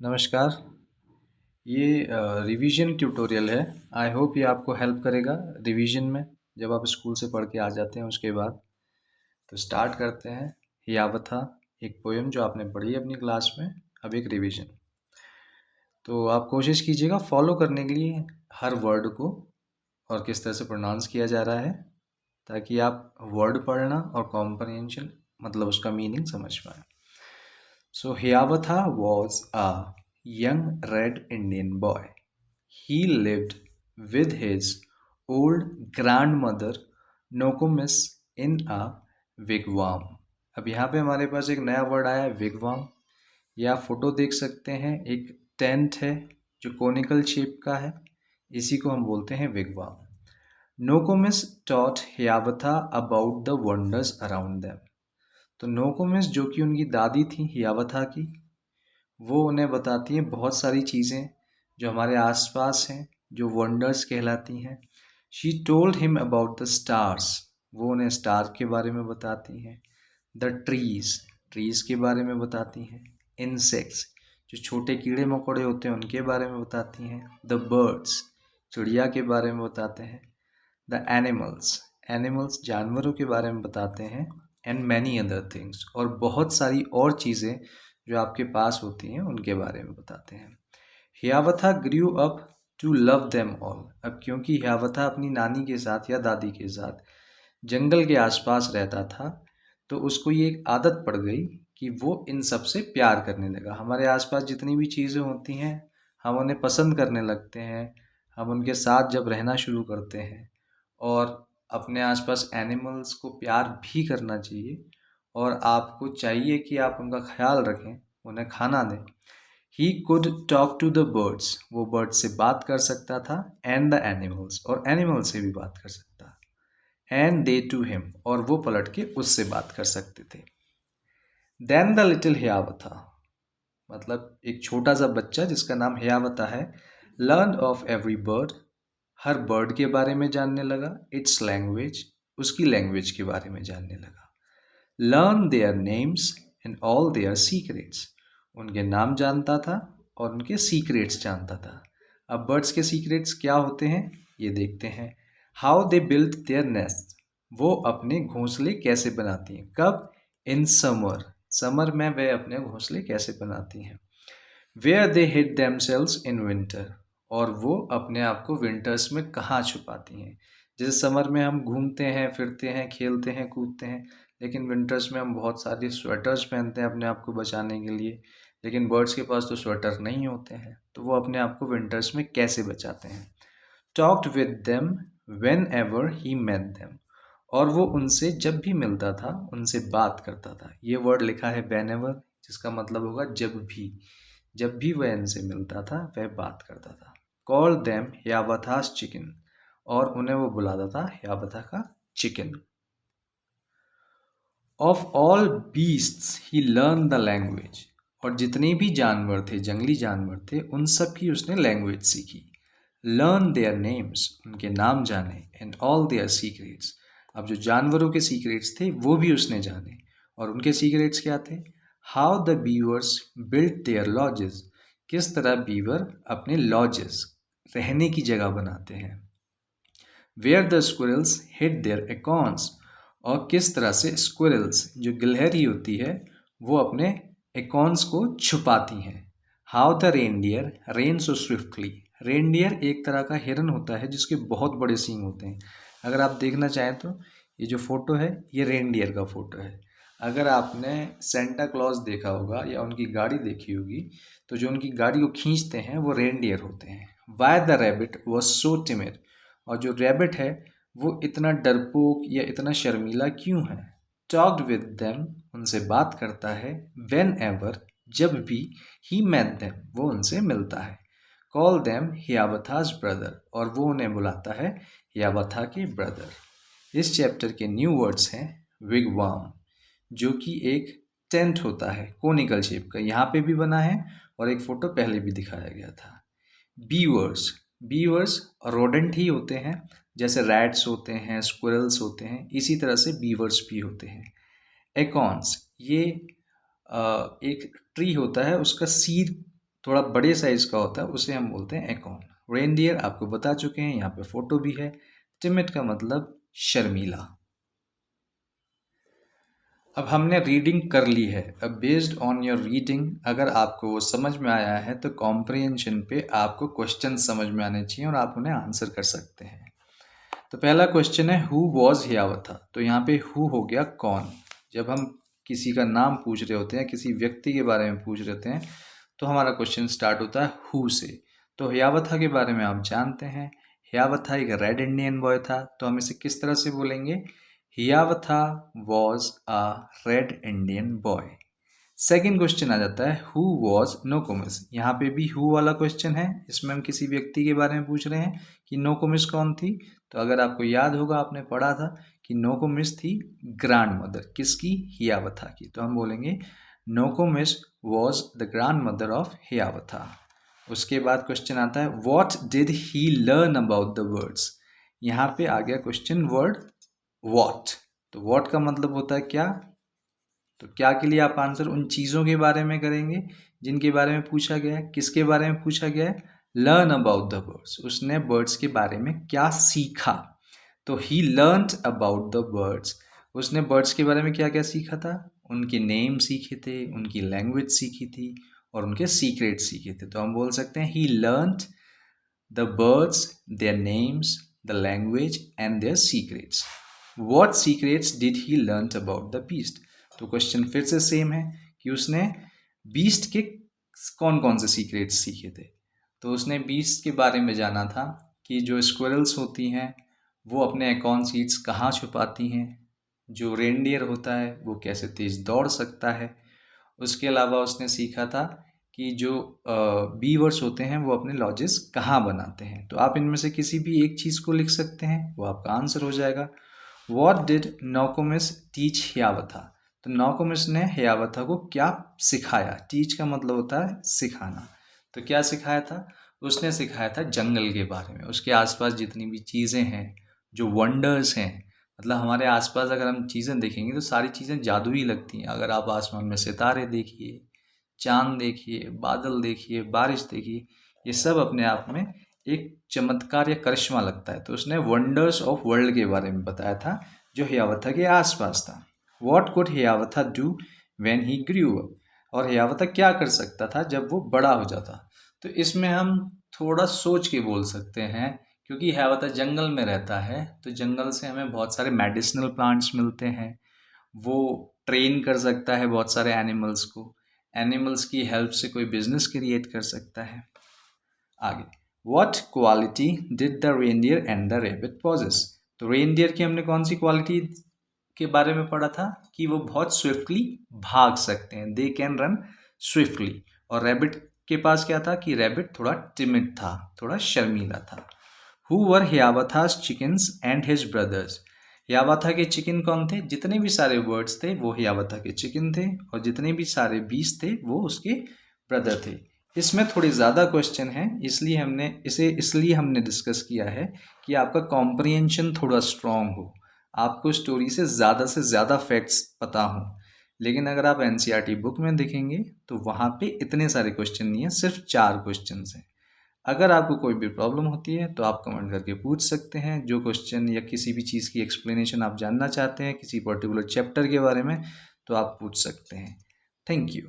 नमस्कार। ये revision tutorial है। आई होप ये आपको हेल्प करेगा रिवीजन में, जब आप स्कूल से पढ़ के आ जाते हैं उसके बाद। तो स्टार्ट करते हैं। हियावथा, एक पोएम जो आपने पढ़ी है अपनी क्लास में। अब एक रिवीजन। तो आप कोशिश कीजिएगा फॉलो करने के लिए हर वर्ड को और किस तरह से प्रोनाउंस किया जा रहा है, ताकि आप वर्ड पढ़ना और कॉम्प्रहेंशन मतलब उसका मीनिंग समझ पाएँ। So Hiawatha was a young red Indian boy. He lived with his old grandmother Nokomis in a wigwam. अब यहाँ पे हमारे पास एक नया वर्ड आया है wigwam। ये आप फोटो देख सकते हैं, एक टेंट है जो कोनिकल शेप का है, इसी को हम बोलते हैं wigwam. Nokomis taught Hiawatha about the wonders around them. तो नोकोमिस जो कि उनकी दादी थी हियावथा की, वो उन्हें बताती हैं बहुत सारी चीज़ें जो हमारे आसपास हैं, जो वंडर्स कहलाती हैं। She told him about the stars, वो उन्हें स्टार के बारे में बताती हैं। द ट्रीज़ के बारे में बताती हैं। इंसेक्ट्स, जो छोटे कीड़े मकोड़े होते हैं उनके बारे में बताती हैं। द बर्ड्स, चिड़िया के बारे में बताते हैं। द एनिमल्स जानवरों के बारे में बताते हैं। एंड मैनी अदर थिंग्स, और बहुत सारी और चीज़ें जो आपके पास होती हैं उनके बारे में बताते हैं। Hiawatha grew up to love them all. अब क्योंकि हियावथा अपनी नानी के साथ या दादी के साथ जंगल के आसपास रहता था, तो उसको ये एक आदत पड़ गई कि वो इन सब से प्यार करने लगा। हमारे आसपास जितनी भी चीज़ें होती हैं हम उन्हें पसंद करने लगते हैं, हम उनके साथ जब रहना शुरू करते हैं। और अपने आसपास एनिमल्स को प्यार भी करना चाहिए, और आपको चाहिए कि आप उनका ख्याल रखें, उन्हें खाना दें। He could talk to the birds, वो बर्ड्स से बात कर सकता था। एंड द एनिमल्स, और एनिमल से भी बात कर सकता। एंड दे टू हिम, और वो पलट के उससे बात कर सकते थे। देन द लिटिल हियावथा, मतलब एक छोटा सा बच्चा जिसका नाम हियावथा है, learn of every bird, her bird के बारे में जानने लगा। इट्स लैंग्वेज, उसकी लैंग्वेज के बारे में जानने लगा। Learn their names and all their secrets, उनके नाम जानता था और उनके सीक्रेट्स जानता था। अब बर्ड्स के सीक्रेट्स क्या होते हैं ये देखते हैं। How they build their nest, वो अपने घोंसले कैसे बनाती हैं। कब? इन समर में वे अपने घोंसले कैसे बनाती हैं। Where they hid themselves in winter, और वो अपने आप को विंटर्स में कहाँ छुपाती हैं। जैसे समर में हम घूमते हैं, फिरते हैं, खेलते हैं, कूदते हैं, लेकिन विंटर्स में हम बहुत सारी स्वेटर्स पहनते हैं अपने आप को बचाने के लिए। लेकिन बर्ड्स के पास तो स्वेटर नहीं होते हैं, तो वो अपने आप को विंटर्स में कैसे बचाते हैं। Talked with them whenever he met them, और वो उनसे जब भी मिलता था उनसे बात करता था। ये वर्ड लिखा है वेन एवर, जिसका मतलब होगा जब भी वह इनसे मिलता था वह बात करता था। कॉल देम हियावथास चिकन, और उन्हें वो बुलाता था हियावथा का chicken. Of all beasts he learn the language, और जितने भी जानवर थे, जंगली जानवर थे, उन सब की उसने लैंग्वेज सीखी। लर्न देयर नेम्स, उनके नाम जाने। एंड ऑल देयर सीक्रेट्स, अब जो जानवरों के सीक्रेट्स थे वो भी उसने जाने। और उनके सीक्रेट्स क्या थे? How the beavers built their lodges, किस तरह बीवर अपने लॉजेस, रहने की जगह बनाते हैं। Where the squirrels hid their acorns, और किस तरह से स्क्विरल्स, जो गिलहरी होती है, वो अपने एकॉर्न्स को छुपाती हैं। How the reindeer rain so swiftly, reindeer एक तरह का हिरन होता है जिसके बहुत बड़े सींग होते हैं। अगर आप देखना चाहें तो ये जो फोटो है ये रेनडियर का फोटो है। अगर आपने सेंटा क्लॉज देखा होगा या उनकी गाड़ी देखी होगी, तो जो उनकी गाड़ी को खींचते हैं वो रेनडियर होते हैं। Why the rabbit was so timid, और जो रैबिट है वो इतना डरपोक या इतना शर्मीला क्यों है। टॉक्ड विद देम, उनसे बात करता है। वेन एवर, जब भी। ही मेट देम, वो उनसे मिलता है। कॉल देम हियावथास ब्रदर, और वो उन्हें बुलाता है हियावथा के ब्रदर। इस चैप्टर के न्यू वर्ड्स हैं विगवाम, जो कि एक टेंट होता है कोनिकल शेप का, यहाँ पे भी बना है और एक फोटो पहले भी दिखाया गया था। बीवर्स रोडेंट ही होते हैं, जैसे रैट्स होते हैं, स्क्विरल्स होते हैं, इसी तरह से बीवर्स भी होते हैं। एकॉर्न्स, ये एक ट्री होता है, उसका सीड थोड़ा बड़े साइज का होता है उसे हम बोलते हैं एकॉन। रेनडियर आपको बता चुके हैं, यहाँ पे फोटो भी है। टिमिड का मतलब शर्मीला। अब हमने रीडिंग कर ली है। अब बेस्ड ऑन योर रीडिंग अगर आपको वो समझ में आया है तो कॉम्प्रिहेंशन पे आपको क्वेश्चन समझ में आने चाहिए और आप उन्हें आंसर कर सकते हैं। तो पहला क्वेश्चन है हु वॉज हियावथा। तो यहाँ पे हु हो गया कौन। जब हम किसी का नाम पूछ रहे होते हैं, किसी व्यक्ति के बारे में पूछ रहे होते हैं, तो हमारा क्वेश्चन स्टार्ट होता है हु से। तो हियावथा के बारे में आप जानते हैं, हियावथा एक रेड इंडियन बॉय था। तो हम इसे किस तरह से बोलेंगे, Hiawatha was a red Indian boy. Second question आ जाता है हु वॉज नोकोमिस। यहाँ पे भी हु वाला क्वेश्चन है, इसमें हम किसी व्यक्ति के बारे में पूछ रहे हैं कि नोकोमिस कौन थी। तो अगर आपको याद होगा, आपने पढ़ा था कि नोकोमिस थी ग्रैंड मदर किसकी, हियावथा की। तो हम बोलेंगे Nokomis was the grandmother of Hiawatha. उसके बाद क्वेश्चन आता है what did he learn about the words. यहाँ पे आ गया क्वेश्चन वर्ड व्हाट। तो व्हाट का मतलब होता है क्या। तो क्या के लिए आप आंसर उन चीज़ों के बारे में करेंगे जिनके बारे में पूछा गया है। किसके बारे में पूछा गया है, लर्न अबाउट द बर्ड्स। उसने बर्ड्स के बारे में क्या सीखा। तो ही लर्नड अबाउट द बर्ड्स। उसने बर्ड्स के बारे में क्या क्या सीखा था, उनके नेम सीखे थे, उनकी लैंग्वेज सीखी थी और उनके सीक्रेट सीखे थे। तो हम बोल सकते हैं he learned the birds, their names, the language and their secrets. What secrets did he learn about the beast. तो क्वेश्चन फिर से सेम है कि उसने बीस्ट के कौन कौन से सीक्रेट्स सीखे थे। तो उसने बीस्ट के बारे में जाना था कि जो स्क्विरल्स होती हैं वो अपने एकॉन सीड्स कहाँ छुपाती हैं, जो रेनडियर होता है वो कैसे तेज़ दौड़ सकता है। उसके अलावा उसने सीखा था कि जो बीवर्स होते हैं वो अपने लॉजेस कहाँ बनाते हैं। तो आप इनमें से किसी भी एक चीज़ को लिख सकते हैं, वो आपका आंसर हो जाएगा। What did Nokomis teach Hiawatha. तो नोकोमिस ने हियावथा को क्या सिखाया। टीच का मतलब होता है सिखाना। तो क्या सिखाया था, उसने सिखाया था जंगल के बारे में। उसके आसपास जितनी भी चीज़ें हैं, जो वंडर्स हैं, मतलब हमारे आसपास अगर हम चीज़ें देखेंगे तो सारी चीज़ें जादुई लगती हैं। अगर आप आसमान में सितारे देखिए, चांद देखिए, बादल देखिए, बारिश देखिए, ये सब अपने आप में एक चमत्कार या करिश्मा लगता है। तो उसने वंडर्स ऑफ वर्ल्ड के बारे में बताया था जो हियावथा के आसपास था। What could Hiawatha do when he grew up. और हियावथा क्या कर सकता था जब वो बड़ा हो जाता। तो इसमें हम थोड़ा सोच के बोल सकते हैं, क्योंकि हियावथा जंगल में रहता है तो जंगल से हमें बहुत सारे मेडिसिनल प्लांट्स मिलते हैं। वो ट्रेन कर सकता है बहुत सारे एनिमल्स को, एनिमल्स की हेल्प से कोई बिजनेस क्रिएट कर सकता है। आगे, what quality did the reindeer and the rabbit possess. तो रेनडियर की हमने कौन सी क्वालिटी के बारे में पढ़ा था कि वो बहुत स्विफ्टली भाग सकते हैं, दे कैन रन स्विफ्टली। और रैबिट के पास क्या था कि रैबिट थोड़ा टिमिड था, थोड़ा शर्मीला था। Who were Hiawatha's chickens and his brothers. Hiawatha के चिकन कौन थे, जितने भी सारे बर्ड्स थे वो हियावथा के चिकन थे, और जितने भी सारे बीस थे वो उसके ब्रदर थे। इसमें थोड़ी ज़्यादा क्वेश्चन है, इसलिए हमने डिस्कस किया है कि आपका कॉम्प्रिहेंशन थोड़ा स्ट्रॉन्ग हो, आपको स्टोरी से ज़्यादा फैक्ट्स पता हों। लेकिन अगर आप एनसीईआरटी बुक में देखेंगे तो वहाँ पे इतने सारे क्वेश्चन नहीं है, सिर्फ 4 क्वेश्चन हैं। अगर आपको कोई भी प्रॉब्लम होती है तो आप कमेंट करके पूछ सकते हैं। जो क्वेश्चन या किसी भी चीज़ की एक्सप्लेनेशन आप जानना चाहते हैं किसी पर्टिकुलर चैप्टर के बारे में, तो आप पूछ सकते हैं। Thank you.